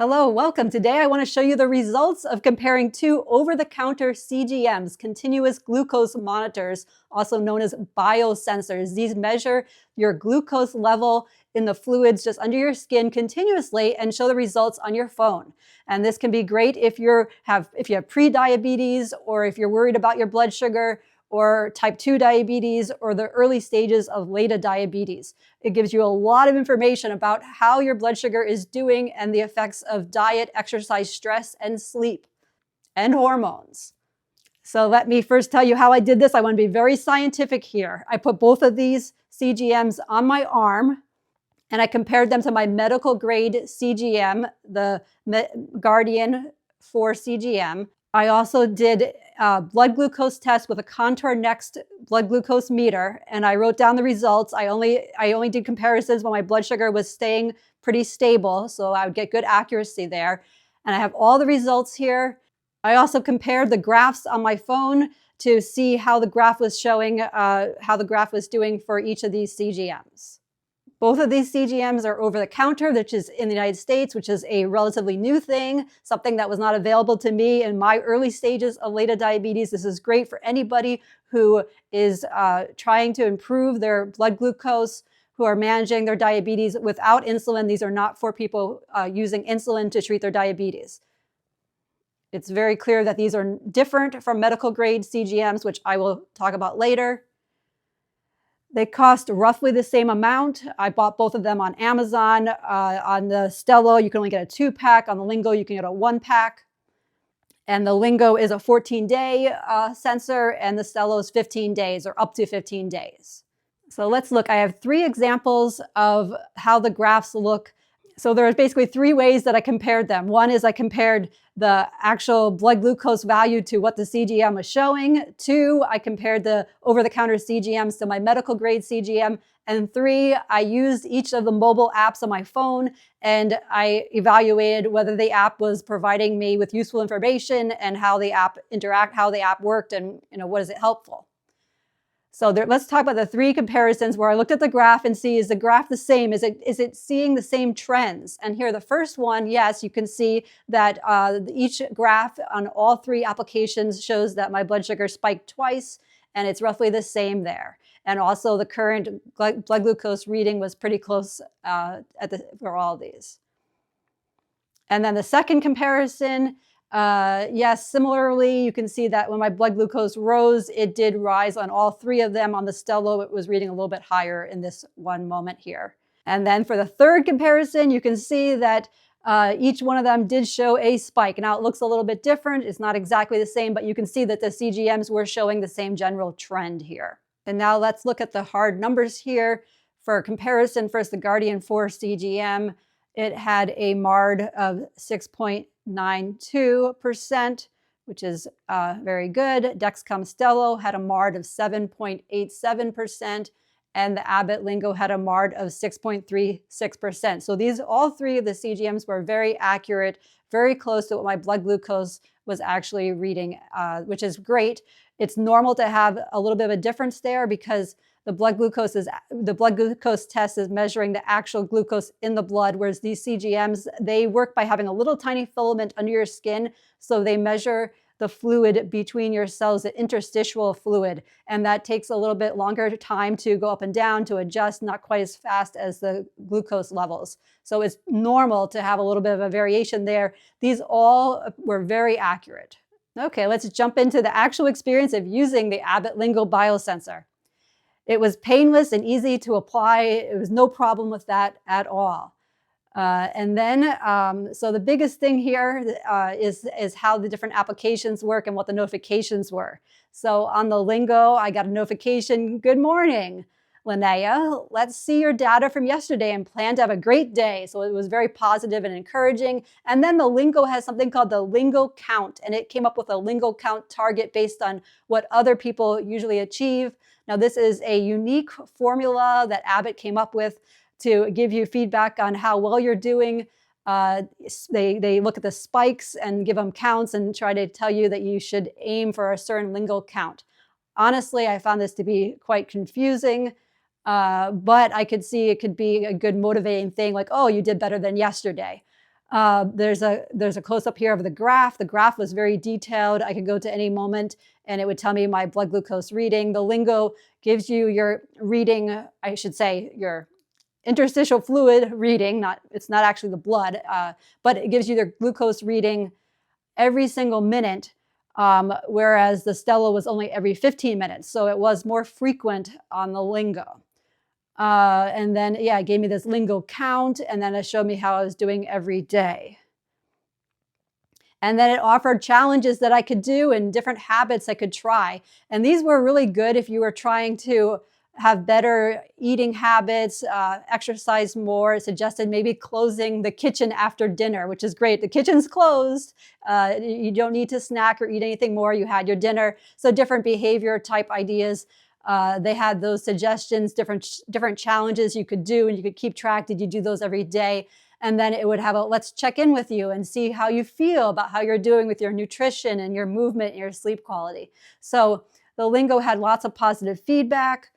Hello, welcome. Today I want to show you the results of comparing two over-the-counter CGMs, continuous glucose monitors, also known as biosensors. These measure your glucose level in the fluids just under your skin continuously and show the results on your phone. And this can be great if you have pre-diabetes, or if you're worried about your blood sugar, or type 2 diabetes, or the early stages of later diabetes. It gives you a lot of information about how your blood sugar is doing and the effects of diet, exercise, stress, and sleep, and hormones. So let me first tell you how I did this. I want to be very scientific here. I put both of these CGMs on my arm, and I compared them to my medical grade CGM, the Guardian 4 CGM. I also did a blood glucose test with a Contour Next blood glucose meter, and I wrote down the results. I only did comparisons when my blood sugar was staying pretty stable, so I would get good accuracy there. And I have all the results here. I also compared the graphs on my phone to see how the graph was showing, how the graph was doing for each of these CGMs. Both of these CGMs are over the counter, which is in the United States, which is a relatively new thing, something that was not available to me in my early stages of later diabetes. This is great for anybody who is trying to improve their blood glucose, who are managing their diabetes without insulin. These are not for people using insulin to treat their diabetes. It's very clear that these are different from medical grade CGMs, which I will talk about later. They cost roughly the same amount. I bought both of them on Amazon. On the Stelo, you can only get a 2-pack. On the Lingo, you can get a 1-pack. And the Lingo is a 14-day sensor, and the Stelo is 15 days, or up to 15 days. So let's look. I have 3 examples of how the graphs look. So there are basically 3 ways that I compared them. One is I compared the actual blood glucose value to what the CGM was showing. 2, I compared the over-the-counter CGMs to my medical grade CGM. And 3, I used each of the mobile apps on my phone, and I evaluated whether the app was providing me with useful information and how the app worked, and was it helpful. So let's talk about the 3 comparisons where I looked at the graph and see, is the graph the same? Is it seeing the same trends? And here, the first one, yes, you can see that each graph on all 3 applications shows that my blood sugar spiked twice, and it's roughly the same there. And also the current blood glucose reading was pretty close for all of these. And then the second comparison, yes, similarly, you can see that when my blood glucose rose, it did rise on all 3 of them. On the Stello, it was reading a little bit higher in this one moment here. And then for the third comparison, you can see that each one of them did show a spike. Now it looks a little bit different. It's not exactly the same, but you can see that the CGMs were showing the same general trend here. And now let's look at the hard numbers here. For comparison, first the Guardian 4 CGM, it had a MARD of 6.92%, which is very good. Dexcom Stelo had a MARD of 7.87%, and the Abbott Lingo had a MARD of 6.36%. So all 3 of the CGMs were very accurate, very close to what my blood glucose was actually reading, which is great. It's normal to have a little bit of a difference there because the blood glucose test is measuring the actual glucose in the blood, whereas these CGMs, they work by having a little tiny filament under your skin, so they measure the fluid between your cells, the interstitial fluid, and that takes a little bit longer time to go up and down, to adjust, not quite as fast as the glucose levels. So it's normal to have a little bit of a variation there. These all were very accurate. Okay, let's jump into the actual experience of using the Abbott Lingo biosensor. It was painless and easy to apply. It was no problem with that at all. And then, so the biggest thing here is how the different applications work and what the notifications were. So on the Lingo, I got a notification, "Good morning, Linnea. Let's see your data from yesterday and plan to have a great day." So it was very positive and encouraging. And then the Lingo has something called the Lingo Count, and it came up with a Lingo Count target based on what other people usually achieve. Now, this is a unique formula that Abbott came up with to give you feedback on how well you're doing. They look at the spikes and give them counts and try to tell you that you should aim for a certain Lingo count. Honestly, I found this to be quite confusing, but I could see it could be a good motivating thing, like, oh, you did better than yesterday. There's a close-up here of the graph. The graph was very detailed. I could go to any moment and it would tell me my blood glucose reading. The Lingo gives you your reading, I should say, your interstitial fluid reading. It's not actually the blood, but it gives you their glucose reading every single minute, whereas the Stelo was only every 15 minutes. So it was more frequent on the Lingo. And then, yeah, it gave me this Lingo Count, and then it showed me how I was doing every day. And then it offered challenges that I could do and different habits I could try. And these were really good if you were trying to have better eating habits, exercise more. It suggested maybe closing the kitchen after dinner, which is great. The kitchen's closed. You don't need to snack or eat anything more. You had your dinner. So different behavior type ideas. They had those suggestions, different challenges you could do, and you could keep track. Did you do those every day? And then it would have a let's check in with you and see how you feel about how you're doing with your nutrition and your movement and your sleep quality. So the Lingo had lots of positive feedback.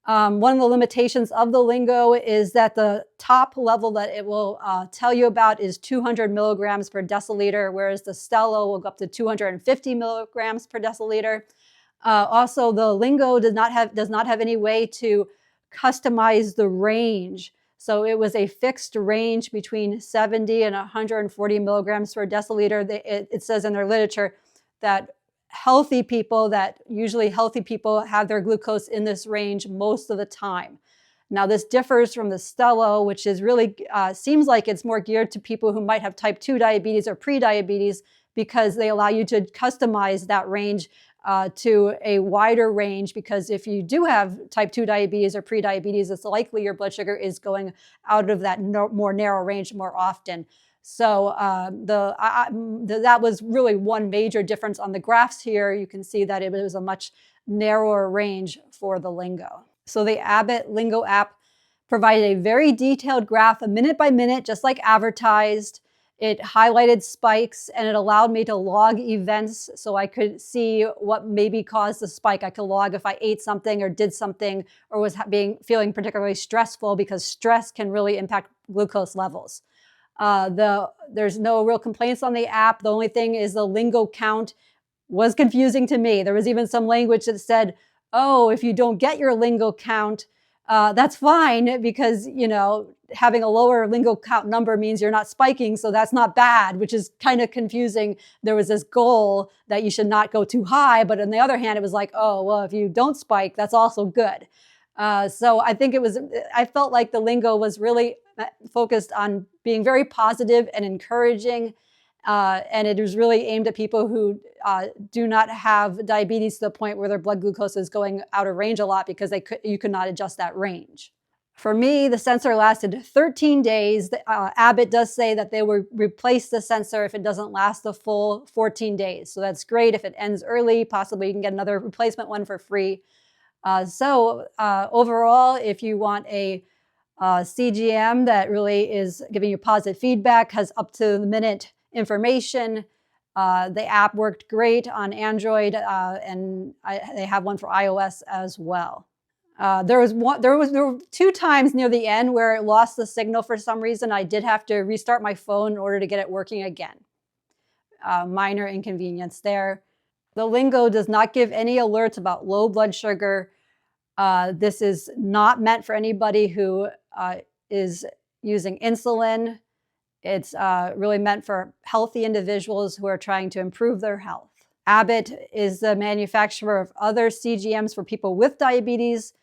One of the limitations of the Lingo is that the top level that it will tell you about is 200 milligrams per deciliter, whereas the Stelo will go up to 250 milligrams per deciliter. Also, the Lingo does not have any way to customize the range. So it was a fixed range between 70 and 140 milligrams per deciliter. It says in their literature that usually healthy people have their glucose in this range most of the time. Now, this differs from the Stelo, which is really seems like it's more geared to people who might have type 2 diabetes or pre-diabetes, because they allow you to customize that range to a wider range, because if you do have type 2 diabetes or pre-diabetes, it's likely your blood sugar is going out of that more narrow range more often. So that was really one major difference on the graphs here. You can see that it was a much narrower range for the Lingo. So the Abbott Lingo app provided a very detailed graph, minute by minute, just like advertised. It highlighted spikes, and it allowed me to log events so I could see what maybe caused the spike. I could log if I ate something or did something or was feeling particularly stressful, because stress can really impact glucose levels. There's no real complaints on the app. The only thing is the Lingo Count was confusing to me. There was even some language that said, oh, if you don't get your Lingo Count, that's fine, because, having a lower Lingo Count number means you're not spiking, so that's not bad, which is kind of confusing. There was this goal that you should not go too high, but on the other hand, it was like, oh, well, if you don't spike, that's also good. So I felt like the Lingo was really focused on being very positive and encouraging, and it was really aimed at people who do not have diabetes to the point where their blood glucose is going out of range a lot, because you could not adjust that range. For me, the sensor lasted 13 days. Abbott does say that they will replace the sensor if it doesn't last the full 14 days. So that's great. If it ends early, possibly you can get another replacement one for free. Overall, if you want a CGM that really is giving you positive feedback, has up to the minute information, the app worked great on Android, and they have one for iOS as well. There were 2 times near the end where it lost the signal for some reason. I did have to restart my phone in order to get it working again. Minor inconvenience there. The Lingo does not give any alerts about low blood sugar. This is not meant for anybody who is using insulin. It's really meant for healthy individuals who are trying to improve their health. Abbott is the manufacturer of other CGMs for people with diabetes.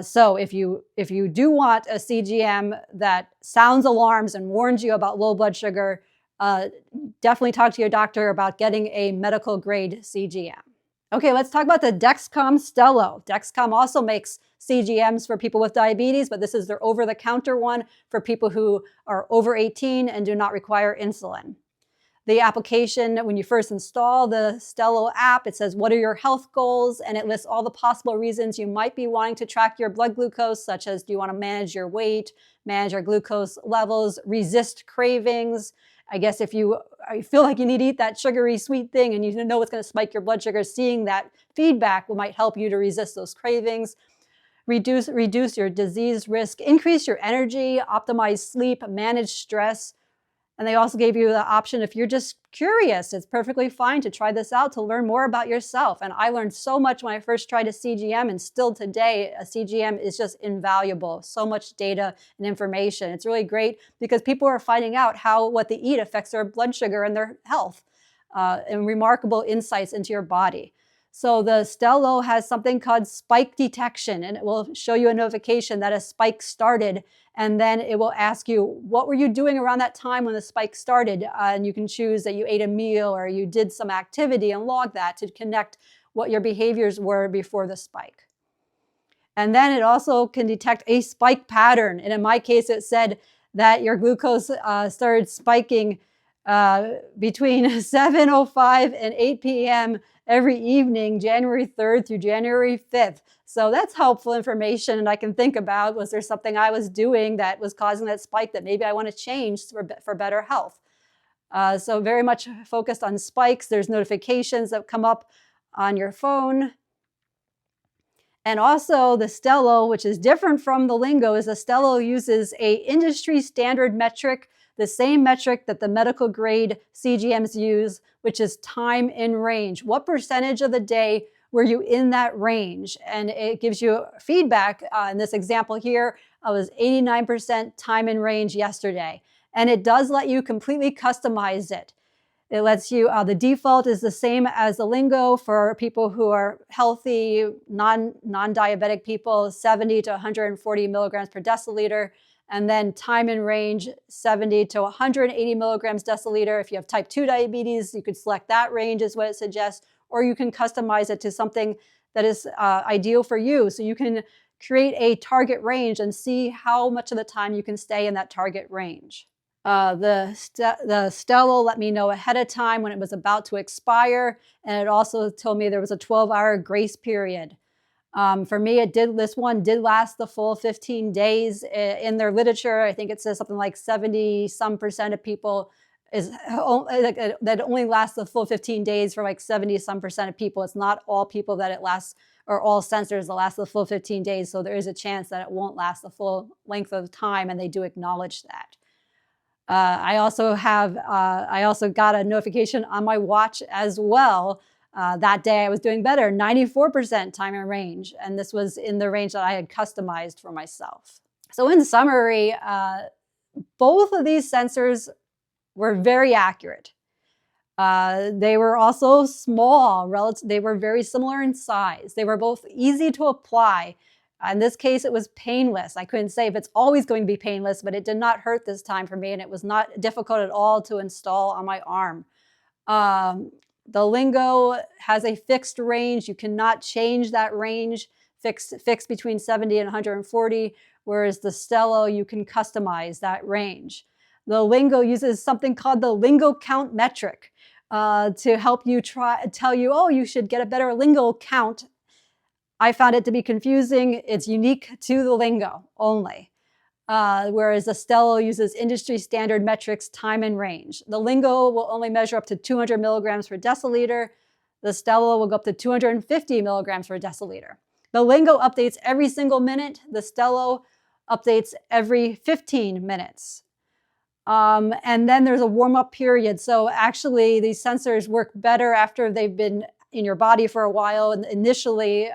So if you do want a CGM that sounds alarms and warns you about low blood sugar, definitely talk to your doctor about getting a medical grade CGM. Okay, let's talk about the Dexcom Stelo. Dexcom also makes CGMs for people with diabetes, but this is their over-the-counter one for people who are over 18 and do not require insulin. The application, when you first install the Stelo app, it says, what are your health goals? And it lists all the possible reasons you might be wanting to track your blood glucose, such as, do you want to manage your weight, manage your glucose levels, resist cravings? I guess if you feel like you need to eat that sugary sweet thing and you know what's going to spike your blood sugar, seeing that feedback might help you to resist those cravings. Reduce your disease risk, increase your energy, optimize sleep, manage stress. And they also gave you the option, if you're just curious, it's perfectly fine to try this out to learn more about yourself. And I learned so much when I first tried a CGM, and still today, a CGM is just invaluable. So much data and information. It's really great because people are finding out how what they eat affects their blood sugar and their health, and remarkable insights into your body. So the Stello has something called spike detection, and it will show you a notification that a spike started. And then it will ask you, what were you doing around that time when the spike started? And you can choose that you ate a meal or you did some activity and log that to connect what your behaviors were before the spike. And then it also can detect a spike pattern. And in my case, it said that your glucose started spiking between 7:05 and 8 p.m. every evening, January 3rd through January 5th. So that's helpful information, and I can think about, was there something I was doing that was causing that spike that maybe I want to change for better health? So very much focused on spikes. There's notifications that come up on your phone. And also the Stello, which is different from the Lingo, is the Stello uses a industry standard metric, the same metric that the medical grade CGMs use, which is time in range. What percentage of the day were you in that range? And it gives you feedback. In this example here, I was 89% time in range yesterday. And it does let you completely customize it. It lets you, the default is the same as the Lingo for people who are healthy, non-diabetic people, 70 to 140 milligrams per deciliter. And then time in range, 70 to 180 milligrams deciliter. If you have type 2 diabetes, you could select that range is what it suggests, or you can customize it to something that is ideal for you. So you can create a target range and see how much of the time you can stay in that target range. The Stelo let me know ahead of time when it was about to expire, and it also told me there was a 12-hour grace period. For me, this one did last the full 15 days. In their literature, I think it says something like 70-some% of people that only lasts the full 15 days for like 70-some% of people. It's not all people that it lasts, or all sensors that last the full 15 days. So there is a chance that it won't last the full length of time, and they do acknowledge that. I also got a notification on my watch as well. That day I was doing better, 94% time in range. And this was in the range that I had customized for myself. So in summary, both of these sensors were very accurate. They were also small, they were very similar in size. They were both easy to apply. In this case, it was painless. I couldn't say if it's always going to be painless, but it did not hurt this time for me, and it was not difficult at all to install on my arm. The Lingo has a fixed range. You cannot change that range, fixed between 70 and 140, whereas the Stello, you can customize that range. The Lingo uses something called the Lingo Count metric to help you tell you, oh, you should get a better Lingo count. I found it to be confusing. It's unique to the Lingo only. Whereas the Stello uses industry standard metrics, time and range. The Lingo will only measure up to 200 milligrams per deciliter. The Stello will go up to 250 milligrams per deciliter. The Lingo updates every single minute. The Stello updates every 15 minutes. And then there's a warm-up period. So actually, these sensors work better after they've been in your body for a while. And initially,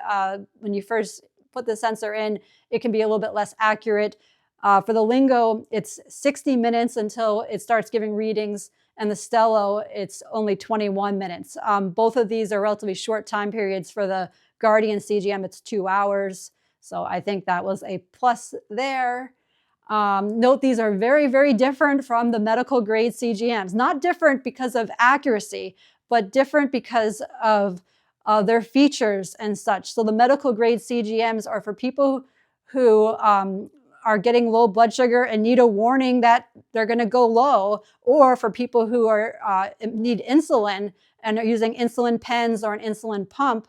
when you first put the sensor in, it can be a little bit less accurate. For the Lingo, it's 60 minutes until it starts giving readings, and the Stello, it's only 21 minutes. Both of these are relatively short time periods. For the Guardian CGM, it's 2 hours. So I think that was a plus there. Note these are very, very different from the medical grade CGMs. Not different because of accuracy, but different because of their features and such. So the medical grade CGMs are for people who are getting low blood sugar and need a warning that they're going to go low, or for people who need insulin and are using insulin pens or an insulin pump.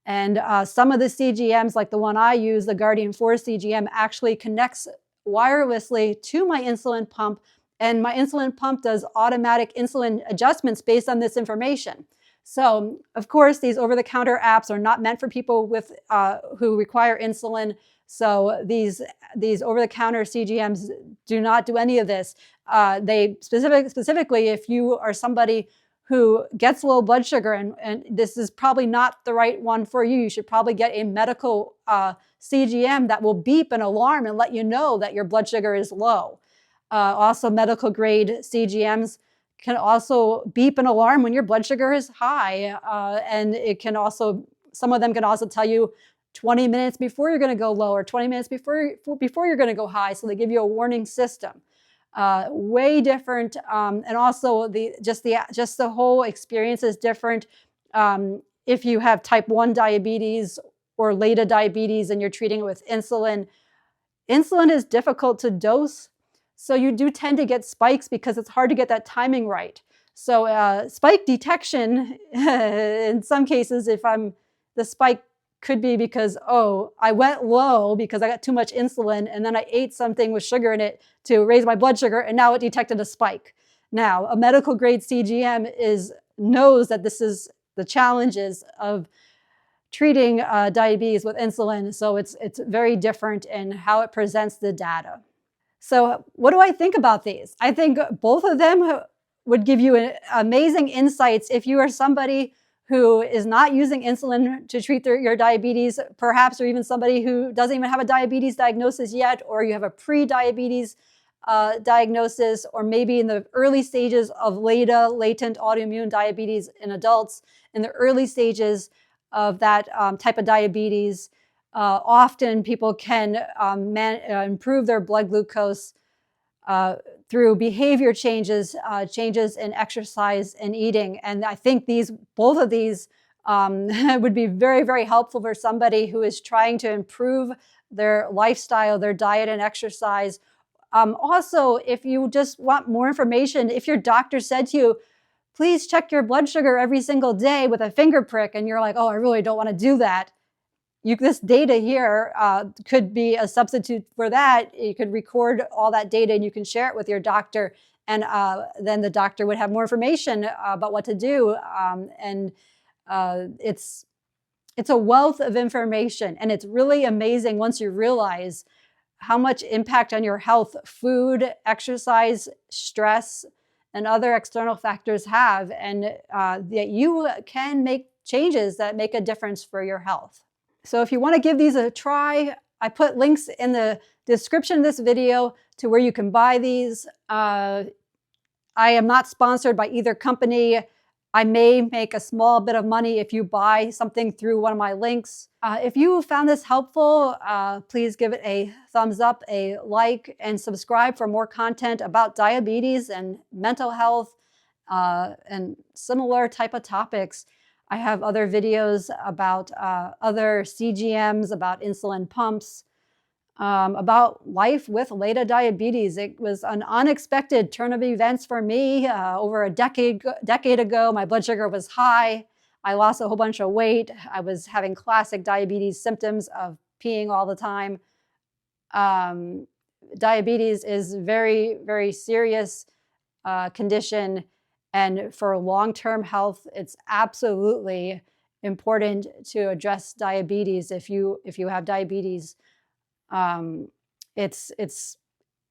And some of the CGMs, like the one I use, the Guardian 4 CGM, actually connects wirelessly to my insulin pump, and my insulin pump does automatic insulin adjustments based on this information. So, of course, these over-the-counter apps are not meant for people with who require insulin. So these over-the-counter CGMs do not do any of this. they specifically, if you are somebody who gets low blood sugar, and this is probably not the right one for you, you should probably get a medical CGM that will beep an alarm and let you know that your blood sugar is low. Also, medical grade CGMs can also beep an alarm when your blood sugar is high. And it can also, some of them can also tell you 20 minutes before you're going to go low or 20 minutes before you're going to go high. So they give you a warning system. Way different. And also just the whole experience is different. If you have type 1 diabetes or later diabetes and you're treating it with insulin, insulin is difficult to dose. So you do tend to get spikes because it's hard to get that timing right. So spike detection, in some cases, the spike could be because, oh, I went low because I got too much insulin and then I ate something with sugar in it to raise my blood sugar and now it detected a spike. Now, a medical grade CGM knows that this is the challenges of treating diabetes with insulin. So it's very different in how it presents the data. So what do I think about these? I think both of them would give you amazing insights if you are somebody who is not using insulin to treat your diabetes, perhaps, or even somebody who doesn't even have a diabetes diagnosis yet, or you have a pre-diabetes diagnosis, or maybe in the early stages of latent autoimmune diabetes in adults, in the early stages of that type of diabetes. Often people can improve their blood glucose through behavior changes, changes in exercise and eating. And I think both of these would be very, very helpful for somebody who is trying to improve their lifestyle, their diet and exercise. Also, if you just want more information, if your doctor said to you, please check your blood sugar every single day with a finger prick, and you're like, oh, I really don't want to do that. This data here could be a substitute for that. You could record all that data and you can share it with your doctor. And then the doctor would have more information about what to do. It's a wealth of information. And it's really amazing once you realize how much impact on your health food, exercise, stress, and other external factors have. And that you can make changes that make a difference for your health. So if you want to give these a try, I put links in the description of this video to where you can buy these. I am not sponsored by either company. I may make a small bit of money if you buy something through one of my links. If you found this helpful, please give it a thumbs up, a like, and subscribe for more content about diabetes and mental health and similar type of topics. I have other videos about other CGMs, about insulin pumps, about life with later diabetes. It was an unexpected turn of events for me. Over a decade ago, my blood sugar was high. I lost a whole bunch of weight. I was having classic diabetes symptoms of peeing all the time. Diabetes is very, very serious condition. And for long-term health, it's absolutely important to address diabetes. If you have diabetes, there's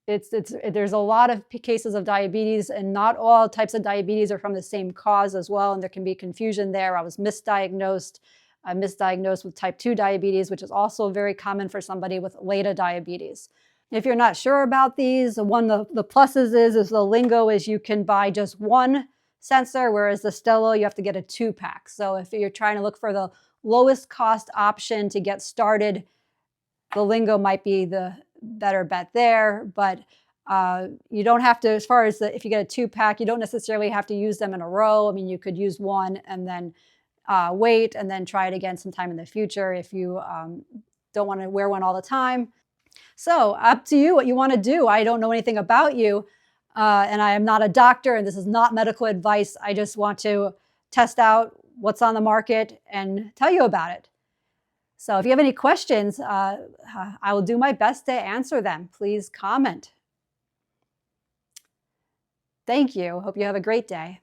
a lot of cases of diabetes, and not all types of diabetes are from the same cause as well. And there can be confusion there. I was misdiagnosed. I misdiagnosed with type 2 diabetes, which is also very common for somebody with later diabetes. If you're not sure about these, one of the pluses is the Lingo is you can buy just one sensor, whereas the Stelo, you have to get a 2-pack. So if you're trying to look for the lowest cost option to get started, the Lingo might be the better bet there. But you don't have to, as far as if you get a 2-pack, you don't necessarily have to use them in a row. I mean, you could use one and then wait and then try it again sometime in the future if you don't want to wear one all the time. So up to you what you want to do. I don't know anything about you, and I am not a doctor, and this is not medical advice. I just want to test out what's on the market and tell you about it. So if you have any questions, I will do my best to answer them. Please comment. Thank you. Hope you have a great day.